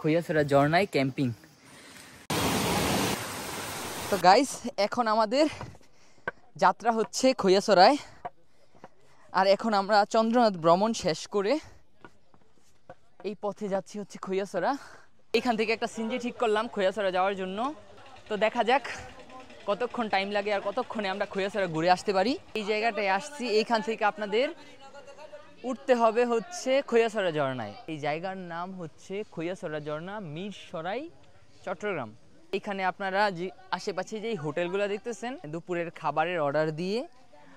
খৈয়াছড়া ঝর্ণায় ক্যাম্পিং। তো গাইস, এখন আমাদের যাত্রা হচ্ছে খৈয়াছড়ায়। আর এখন আমরা চন্দ্রনাথ ভ্রমণ শেষ করে এই পথে যাচ্ছি হচ্ছে খৈয়াছড়া। এখান থেকে একটা সিনজি ঠিক করলাম খৈয়াছড়া যাওয়ার জন্য। তো দেখা যাক কতক্ষণ টাইম লাগে আর কতক্ষণে আমরা খৈয়াছড়া ঘুরে আসতে পারি। এই জায়গাটায় আসছি, এইখান থেকে আপনাদের উঠতে হবে হচ্ছে খৈয়াছড়া ঝর্ণায়। এই জায়গার নাম হচ্ছে খৈয়াছড়া ঝর্ণা, মিরসরাই, চট্টগ্রাম। এখানে আপনারা যে আশেপাশে যেই হোটেলগুলো দেখতেছেন, দুপুরের খাবারের অর্ডার দিয়ে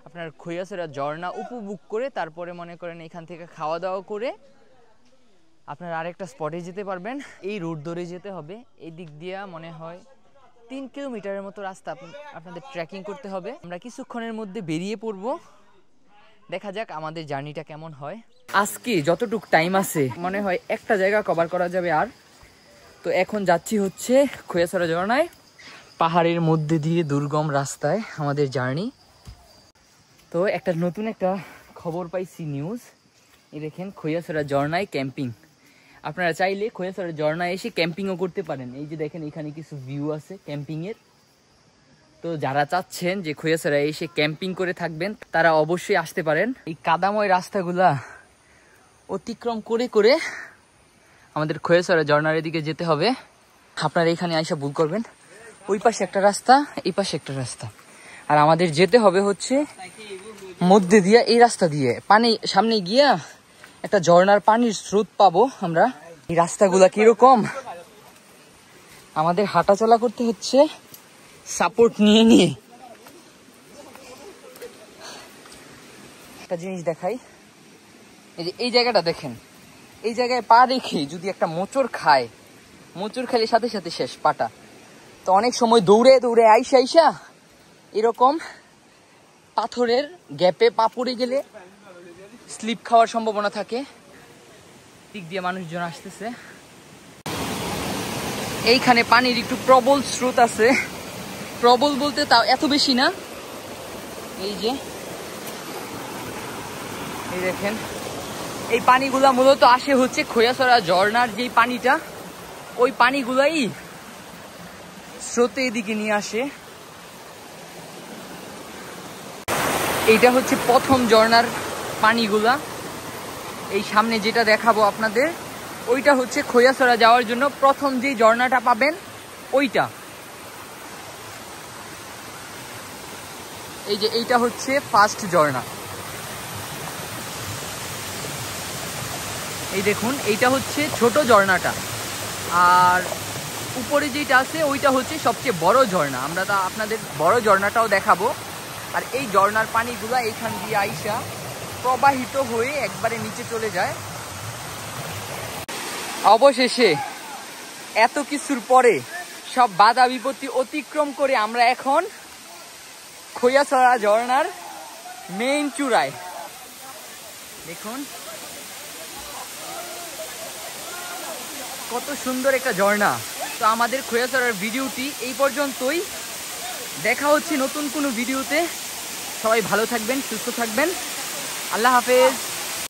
আপনার খৈয়াছড়া ঝর্ণা উপভোগ করে তারপরে মনে করেন এখান থেকে খাওয়া দাওয়া করে আপনারা আরেকটা স্পটে যেতে পারবেন। এই রুট ধরে যেতে হবে। এই দিক দিয়ে মনে হয় 3 কিলোমিটারের মতো রাস্তা আপনাদের ট্রেকিং করতে হবে। আমরা কিছুক্ষণের মধ্যে বেরিয়ে পড়ব। দেখা যাক আমাদের জার্নিটা কেমন হয়। আজকে যতটুকু টাইম আছে মনে হয় একটা জায়গা কভার করা যাবে। আর তো এখন যাচ্ছি হচ্ছে খৈয়াছড়া ঝর্ণায়, পাহাড়ের মধ্যে দিয়ে দুর্গম রাস্তায় আমাদের জার্নি। তো নতুন একটা খবর পাইছি, নিউজ। এই দেখেন, খৈয়াছড়া ঝর্ণায় ক্যাম্পিং। আপনারা চাইলে খৈয়াছড়া ঝর্ণায় এসে ক্যাম্পিংও করতে পারেন। এই যে দেখেন, এখানে কিছু ভিউ আছে ক্যাম্পিংয়ের। তো যারা চাচ্ছেন যে খৈয়াছড়ায় এসে ক্যাম্পিং করে থাকবেন তারা অবশ্যই আসতে পারেন। এই কাদাময় রাস্তাগুলা অতিক্রম করে করে আমাদের খৈয়াছড়া ঝর্ণার দিকে যেতে হবে। আপনারা এখানে আইসা ভুল করবেন। ওই পাশে একটা রাস্তা, এই পাশে একটা রাস্তা, আর আমাদের যেতে হবে হচ্ছে মধ্যে দিয়ে, এই রাস্তা দিয়ে। পানি সামনে গিয়া একটা ঝর্ণার পানির স্রোত পাবো আমরা। এই রাস্তাগুলা কিরকম, আমাদের হাঁটা চলা করতে হচ্ছে সাপোর্ট নিয়ে নিয়ে। একটা জিনিস দেখাই, এই যে এই জায়গাটা দেখেন, এই জায়গায় পা রেখে যদি একটা মোচড় খায়, মোচড় খেলে সাথে সাথে শেষ পাটা। তো অনেক সময় দৌড়ে দৌড়ে আইসা এরকম পাথরের গ্যাপে পা পড়ে গেলে স্লিপ খাওয়ার সম্ভাবনা থাকে। দিক দিয়ে মানুষজন আসতেছে। এইখানে পানির একটু প্রবল স্রোত আছে। প্রবল বলতে তাও এত বেশি না। এই যে এই দেখেন, এই পানিগুলা মূলত আসে হচ্ছে খৈয়াছড়া ঝর্ণার যেই পানিটা, ওই পানিগুলাই স্রোতে এদিকে নিয়ে আসে। এইটা হচ্ছে প্রথম ঝর্ণার পানিগুলা। এই সামনে যেটা দেখাবো আপনাদের, ওইটা হচ্ছে খৈয়াছড়া যাওয়ার জন্য প্রথম যে ঝর্ণাটা পাবেন ওইটা। এই যে এইটা হচ্ছে ফার্স্ট ঝর্ণা। এই দেখুন, এইটা হচ্ছে ছোট ঝর্ণাটা, আর উপরে যেটা আছে ওইটা হচ্ছে সবচেয়ে বড় ঝর্ণা। আমরা তা আপনাদের বড় ঝর্ণাটাও দেখাবো। আর এই ঝর্ণার পানিগুলা এইখান দিয়ে আইসা প্রবাহিত হয়ে একবারে নিচে চলে যায়। অবশেষে এত কিছুর পরে সব বাধা বিপত্তি অতিক্রম করে আমরা এখন খৈয়াছড়া ঝর্ণার মেইন চূড়ায়। দেখুন কত সুন্দর একটা ঝর্ণা। তো আমাদের খৈয়াছড়ার ভিডিওটি এই পর্যন্তই। দেখা হচ্ছে নতুন কোনো ভিডিওতে। সবাই ভালো থাকবেন, সুস্থ থাকবেন। আল্লাহ হাফেজ।